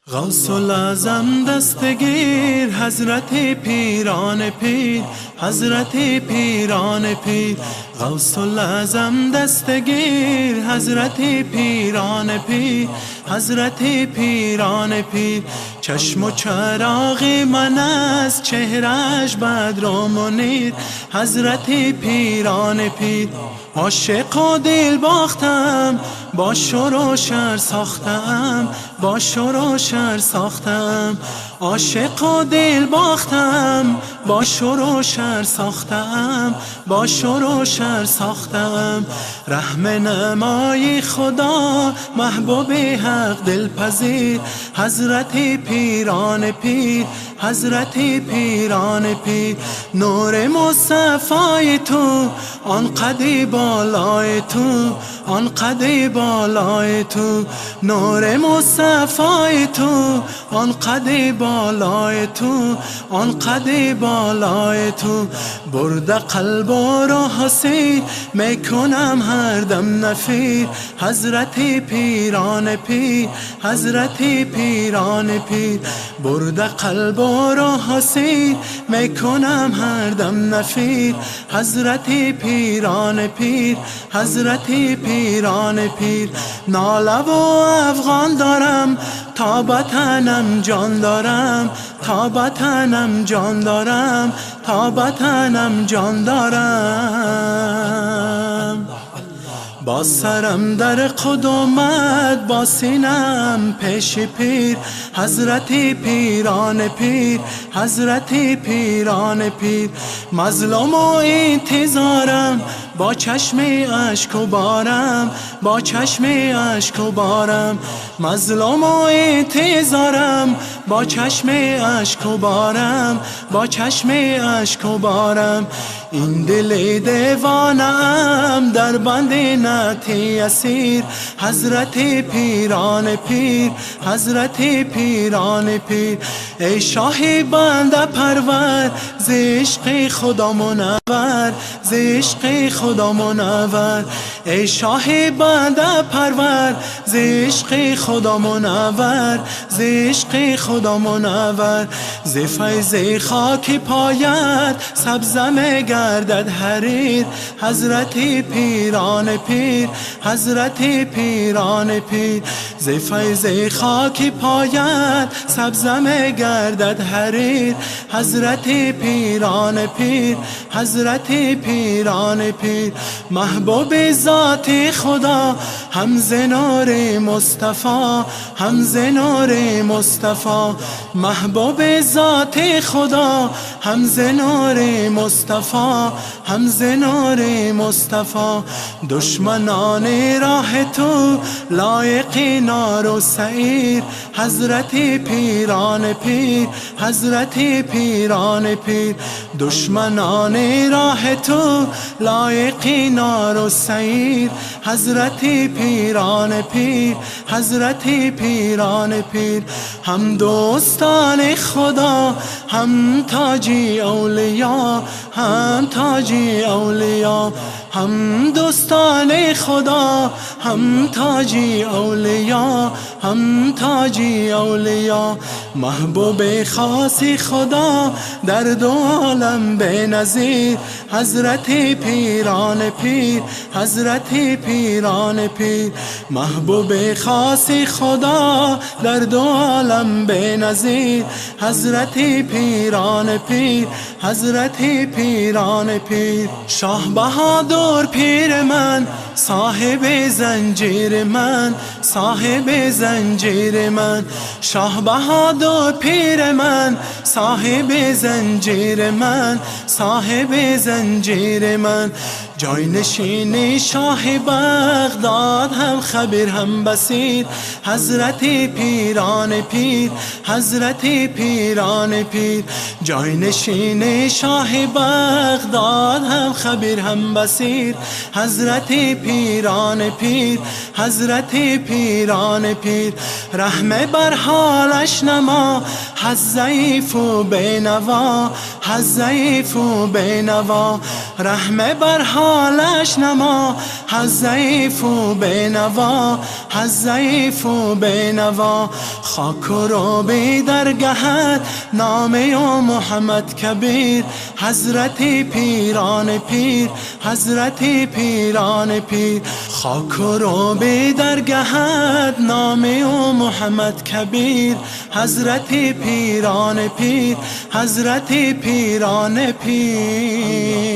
غوث الاعظم دستگیر حضرت پیران پیر، حضرت پیران پیر. غوث الاعظم دستگیر حضرت پیران پیر، حضرت پیران پیر. چشم و چراغ من از چهرش بدر و منیر، حضرت پیران پیر. عاشق و دل باختم، با شور و شر ساختم، با شور و شر ساختم. عاشق و دل باختم، با شور و شر ساختم، با شور و شر ساختم. رحم نمای خدا محبوب حق دلپذیر، حضرت پیران پیر، حضرت پیران پیر. نور مصطفی تو آنقدر بالای تو، آنقدر بالای تو. نور مصطفی تو آنقدر بالای تو، آنقدر بالای تو. برد قلب و روح حسین میکنم هر دم نفیر، حضرت پیران پیر، حضرت پیران پیر. برد قلب و روح حسین میکنم هر دم نفیر، حضرت پیران پیر، حضرت پیران پیر. ناله و افغان دارم تا بطنم جان دارم، تا بطنم جان دارم، تا بطنم جان دارم. با سرم در قدومت، با سینم پیش پیر، حضرت پیران پیر، حضرت پیران پیر. مظلوم و انتظارم با چشم اشک و بارم، با چشم اشک و بارم. مظلوم و انتظارم با چشم اشک و بارم، با چشم اشک و بارم. این دل دیوانه‌ام در بند نعتی اسیر، حضرت پیران پیر، حضرت پیران پیر. ای شاه بنده پرور ز عشق خدا منور، ز عشق خدا منور. ای شاه بنده پرور ز عشق خدا منور، ز عشق خدا منور. ز فیض خاک پایت سبزم گردد حریر، حضرت پیران پیر، حضرت پیران پیر. ز فیض خاک پایت سبزم گردد حریر، حضرت پیران پیر، حضرت پیران پیر. محبوب ذات خدا هم ز نور مصطفی، هم ز نور مصطفی. محبوب ذات خدا هم ز نور مصطفی، هم ز نور مصطفی. دشمنان راه تو لایق نار و سعیر، حضرت پیران پیر، حضرت پیران پیر. دشمنان راه تو لایق نار و سعیر، حضرت پیران پیر، حضرت پیران پیر. هم دوستان خدا هم تاجی اولیا، هم تاجی اولیا. هم دوستان خدا هم تاجی اولیا، هم تاجی اولیا. محبوب خاص خدا در دو عالم بنظیر، حضرت پیران پیر، حضرت پیران پیر. محبوب خاص خدا در دو عالم بنظیر، حضرت پیران پیر، حضرت پیران پیر. شاه بهادر پیر من، صاحب زنجیر من، صاحب زنجیر من. شاه بهادر پیر من، صاحب زنجیر من، صاحب زنجیر من. جای نشین شاه بغداد هم خبیر هم بصیر، حضرت پیران پیر، حضرت پیران پیر. جای نشین شاه بغداد هم خبیر هم بصیر، حضرت پیران پیر، حضرت پیران پیر. رحم بر حالش نما، حز ضعیف و بینوا، حز ضعیف و بینوا. رحم بر حالش نما، از ضعیف و بینوا، از ضعیف و بینوا. خاک رو به درگهت نام و محمد کبیر، حضرت پیران پیر، حضرت پیران پیر. خاک رو به درگهت نام و محمد کبیر، حضرت پیران پیر، حضرت پیران پیر.